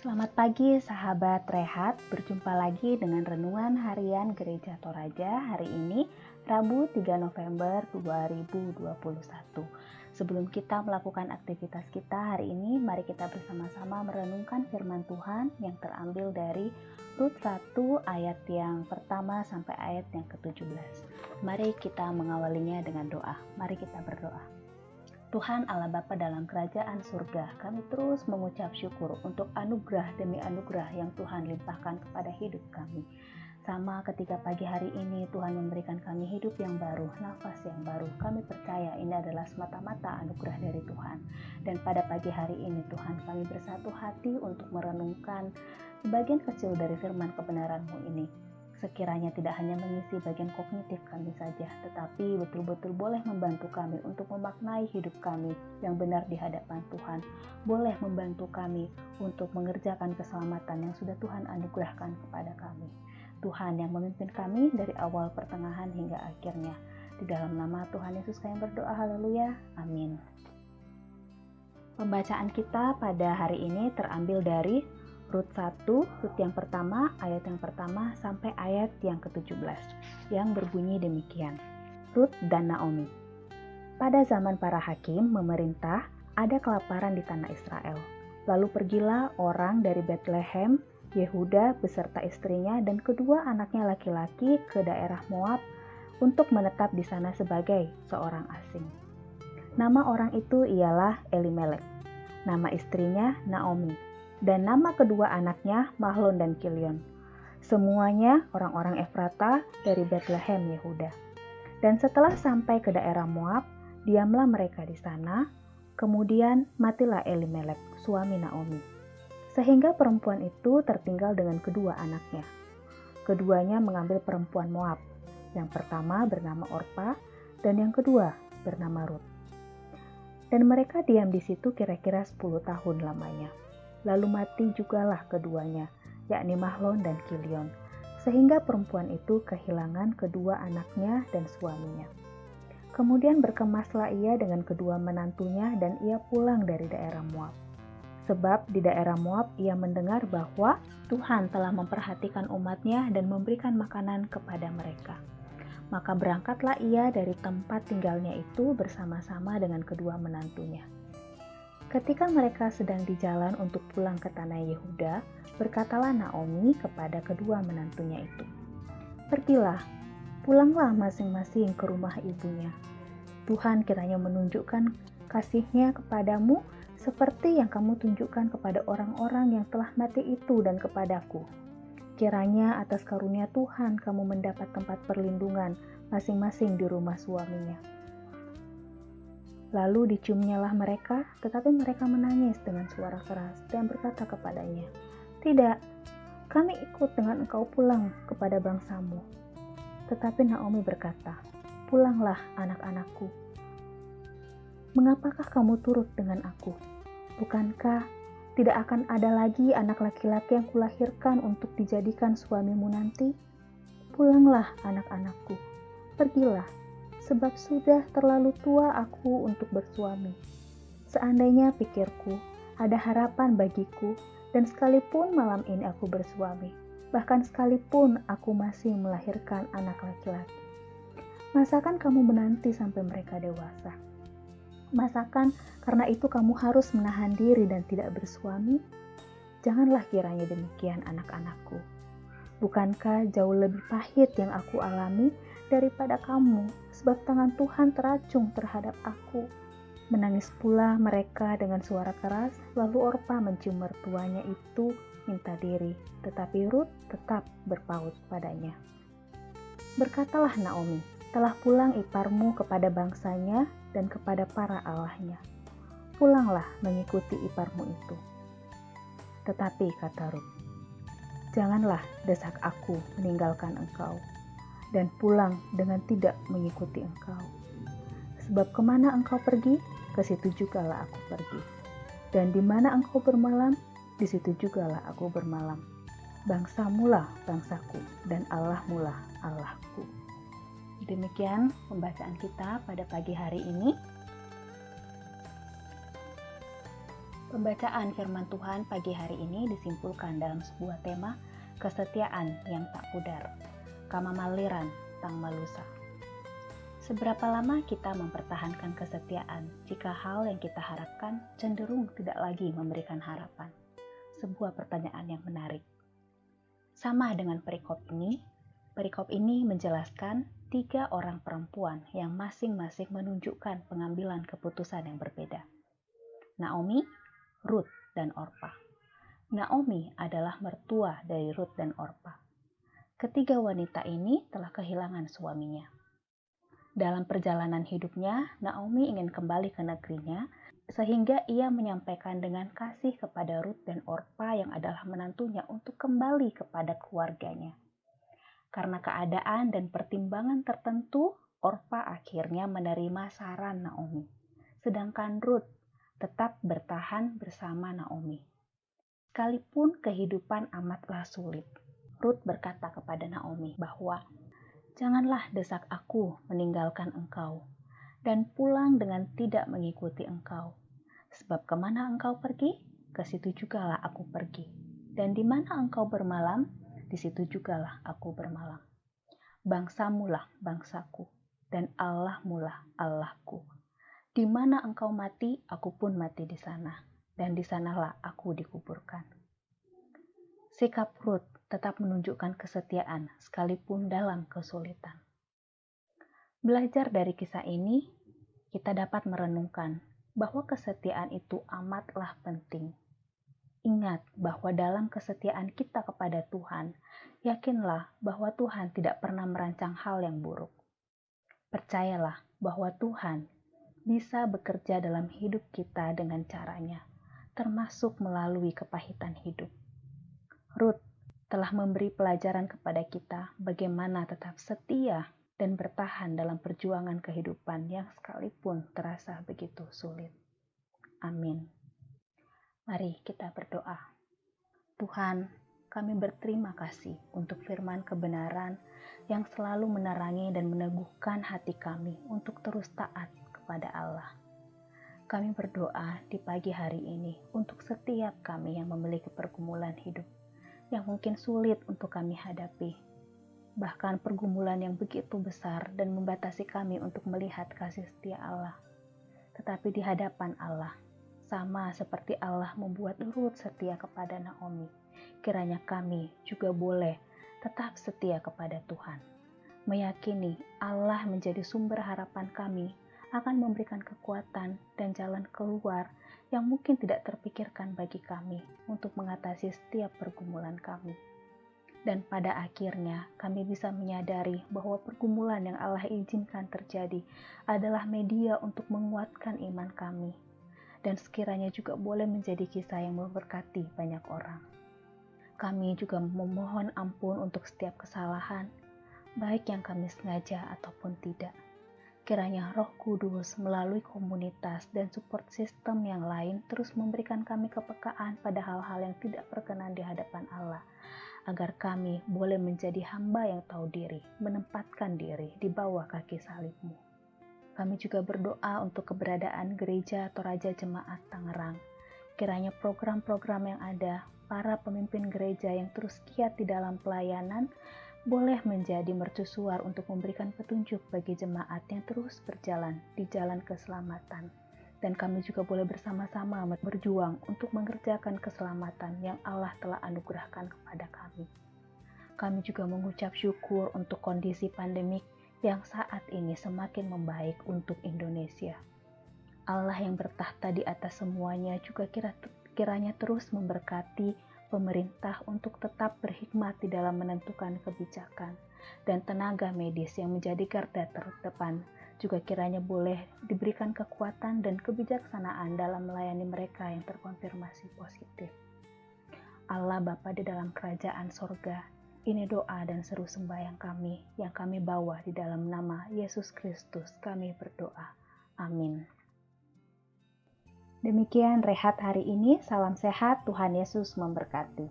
Selamat pagi sahabat Rehat, berjumpa lagi dengan Renungan Harian Gereja Toraja hari ini, Rabu 3 November 2021. Sebelum kita melakukan aktivitas kita hari ini, mari kita bersama-sama merenungkan firman Tuhan yang terambil dari Rut 1 ayat yang pertama sampai ayat yang ke-17. Mari kita mengawalinya dengan doa. Mari kita berdoa. Tuhan Allah Bapa dalam kerajaan surga, kami terus mengucap syukur untuk anugerah demi anugerah yang Tuhan limpahkan kepada hidup kami. Sama ketika pagi hari ini Tuhan memberikan kami hidup yang baru, nafas yang baru. Kami percaya ini adalah semata-mata anugerah dari Tuhan. Dan pada pagi hari ini Tuhan kami bersatu hati untuk merenungkan sebagian kecil dari firman kebenaran-Mu ini. Sekiranya tidak hanya mengisi bagian kognitif kami saja, tetapi betul-betul boleh membantu kami untuk memaknai hidup kami yang benar di hadapan Tuhan. Boleh membantu kami untuk mengerjakan keselamatan yang sudah Tuhan anugerahkan kepada kami. Tuhan yang memimpin kami dari awal, pertengahan, hingga akhirnya. Di dalam nama Tuhan Yesus kami berdoa, haleluya, amin. Pembacaan kita pada hari ini terambil dari Rut 1, Rut yang pertama, ayat yang pertama sampai ayat yang ke-17, yang berbunyi demikian. Rut dan Naomi. Pada zaman para hakim memerintah, ada kelaparan di tanah Israel. Lalu pergilah orang dari Betlehem, Yehuda beserta istrinya dan kedua anaknya laki-laki ke daerah Moab untuk menetap di sana sebagai seorang asing. Nama orang itu ialah Elimelek, nama istrinya Naomi, dan nama kedua anaknya Mahlon dan Kilion. Semuanya orang-orang Efrata dari Betlehem Yehuda. Dan setelah sampai ke daerah Moab, diamlah mereka di sana. Kemudian matilah Elimelek, suami Naomi. Sehingga perempuan itu tertinggal dengan kedua anaknya. Keduanya mengambil perempuan Moab. Yang pertama bernama Orpa dan yang kedua bernama Rut. Dan mereka diam di situ kira-kira 10 tahun lamanya. Lalu mati jugalah keduanya, yakni Mahlon dan Kilion, sehingga perempuan itu kehilangan kedua anaknya dan suaminya. Kemudian berkemaslah ia dengan kedua menantunya dan ia pulang dari daerah Moab. Sebab di daerah Moab ia mendengar bahwa Tuhan telah memperhatikan umatnya dan memberikan makanan kepada mereka. Maka berangkatlah ia dari tempat tinggalnya itu bersama-sama dengan kedua menantunya. Ketika mereka sedang di jalan untuk pulang ke tanah Yehuda, berkatalah Naomi kepada kedua menantunya itu, "Pergilah, pulanglah masing-masing ke rumah ibunya. Tuhan kiranya menunjukkan kasih-Nya kepadamu seperti yang kamu tunjukkan kepada orang-orang yang telah mati itu dan kepadaku. Kiranya atas karunia Tuhan kamu mendapat tempat perlindungan masing-masing di rumah suaminya." Lalu diciumnyalah mereka, tetapi mereka menangis dengan suara keras dan berkata kepadanya, "Tidak, kami ikut dengan engkau pulang kepada bangsamu." Tetapi Naomi berkata, "Pulanglah anak-anakku. Mengapakah kamu turut dengan aku? Bukankah tidak akan ada lagi anak laki-laki yang kulahirkan untuk dijadikan suamimu nanti? Pulanglah anak-anakku, pergilah. Sebab sudah terlalu tua aku untuk bersuami. Seandainya pikirku, ada harapan bagiku, dan sekalipun malam ini aku bersuami, bahkan sekalipun aku masih melahirkan anak laki-laki. Masakan kamu menanti sampai mereka dewasa? Masakan karena itu kamu harus menahan diri dan tidak bersuami? Janganlah kiranya demikian anak-anakku. Bukankah jauh lebih pahit yang aku alami daripada kamu, sebab tangan Tuhan teracung terhadap aku." Menangis pula mereka dengan suara keras, lalu Orpa mencium mertuanya itu minta diri, tetapi Rut tetap berpaut padanya. Berkatalah Naomi, "Telah pulang iparmu kepada bangsanya dan kepada para allahnya. Pulanglah mengikuti iparmu itu." Tetapi kata Rut, "Janganlah desak aku meninggalkan engkau dan pulang dengan tidak mengikuti engkau. Sebab kemana engkau pergi, ke situ jugalah aku pergi. Dan di mana engkau bermalam, di situ jugalah aku bermalam. Bangsamulah bangsaku, dan Allahmulah Allahku." Demikian pembacaan kita pada pagi hari ini. Pembacaan firman Tuhan pagi hari ini disimpulkan dalam sebuah tema kesetiaan yang tak pudar. Kamamaliran tang malusa. Seberapa lama kita mempertahankan kesetiaan jika hal yang kita harapkan cenderung tidak lagi memberikan harapan? Sebuah pertanyaan yang menarik. Sama dengan perikop ini menjelaskan 3 orang perempuan yang masing-masing menunjukkan pengambilan keputusan yang berbeda. Naomi, Ruth, dan Orpa. Naomi adalah mertua dari Ruth dan Orpa. Ketiga wanita ini telah kehilangan suaminya. Dalam perjalanan hidupnya, Naomi ingin kembali ke negerinya, sehingga ia menyampaikan dengan kasih kepada Ruth dan Orpa yang adalah menantunya untuk kembali kepada keluarganya. Karena keadaan dan pertimbangan tertentu, Orpa akhirnya menerima saran Naomi. Sedangkan Ruth tetap bertahan bersama Naomi. Sekalipun kehidupan amatlah sulit, Ruth berkata kepada Naomi bahwa janganlah desak aku meninggalkan engkau dan pulang dengan tidak mengikuti engkau. Sebab kemana engkau pergi, ke situ jugalah aku pergi. Dan di mana engkau bermalam, di situ jugalah aku bermalam. Bangsamulah bangsaku, dan Allahmulah Allahku. Di mana engkau mati, aku pun mati di sana, dan di sanalah aku dikuburkan. Sikap Ruth tetap menunjukkan kesetiaan sekalipun dalam kesulitan. Belajar dari kisah ini, kita dapat merenungkan bahwa kesetiaan itu amatlah penting. Ingat bahwa dalam kesetiaan kita kepada Tuhan, yakinlah bahwa Tuhan tidak pernah merancang hal yang buruk. Percayalah bahwa Tuhan bisa bekerja dalam hidup kita dengan caranya, termasuk melalui kepahitan hidup. Ruth telah memberi pelajaran kepada kita bagaimana tetap setia dan bertahan dalam perjuangan kehidupan yang sekalipun terasa begitu sulit. Amin. Mari kita berdoa. Tuhan, kami berterima kasih untuk firman kebenaran yang selalu menerangi dan meneguhkan hati kami untuk terus taat kepada Allah. Kami berdoa di pagi hari ini untuk setiap kami yang memiliki pergumulan hidup yang mungkin sulit untuk kami hadapi. Bahkan pergumulan yang begitu besar dan membatasi kami untuk melihat kasih setia Allah. Tetapi di hadapan Allah, sama seperti Allah membuat Ruth setia kepada Naomi, kiranya kami juga boleh tetap setia kepada Tuhan. Meyakini Allah menjadi sumber harapan kami akan memberikan kekuatan dan jalan keluar yang mungkin tidak terpikirkan bagi kami untuk mengatasi setiap pergumulan kami. Dan pada akhirnya kami bisa menyadari bahwa pergumulan yang Allah izinkan terjadi adalah media untuk menguatkan iman kami. Dan sekiranya juga boleh menjadi kisah yang memberkati banyak orang. Kami juga memohon ampun untuk setiap kesalahan, baik yang kami sengaja ataupun tidak. Kiranya Roh Kudus melalui komunitas dan support system yang lain terus memberikan kami kepekaan pada hal-hal yang tidak berkenan di hadapan Allah, agar kami boleh menjadi hamba yang tahu diri, menempatkan diri di bawah kaki salib-Mu. Kami juga berdoa untuk keberadaan gereja atau Raja Jemaat Tangerang. Kiranya program-program yang ada, para pemimpin gereja yang terus giat di dalam pelayanan, boleh menjadi mercusuar untuk memberikan petunjuk bagi jemaat yang terus berjalan di jalan keselamatan. Dan kami juga boleh bersama-sama berjuang untuk mengerjakan keselamatan yang Allah telah anugerahkan kepada kami. Kami juga mengucap syukur untuk kondisi pandemik yang saat ini semakin membaik untuk Indonesia. Allah yang bertahta di atas semuanya juga kiranya terus memberkati pemerintah untuk tetap berhikmat di dalam menentukan kebijakan, dan tenaga medis yang menjadi garda terdepan juga kiranya boleh diberikan kekuatan dan kebijaksanaan dalam melayani mereka yang terkonfirmasi positif. Allah Bapa di dalam kerajaan sorga, ini doa dan seru sembahyang kami yang kami bawa di dalam nama Yesus Kristus kami berdoa. Amin. Demikian rehat hari ini, salam sehat, Tuhan Yesus memberkati.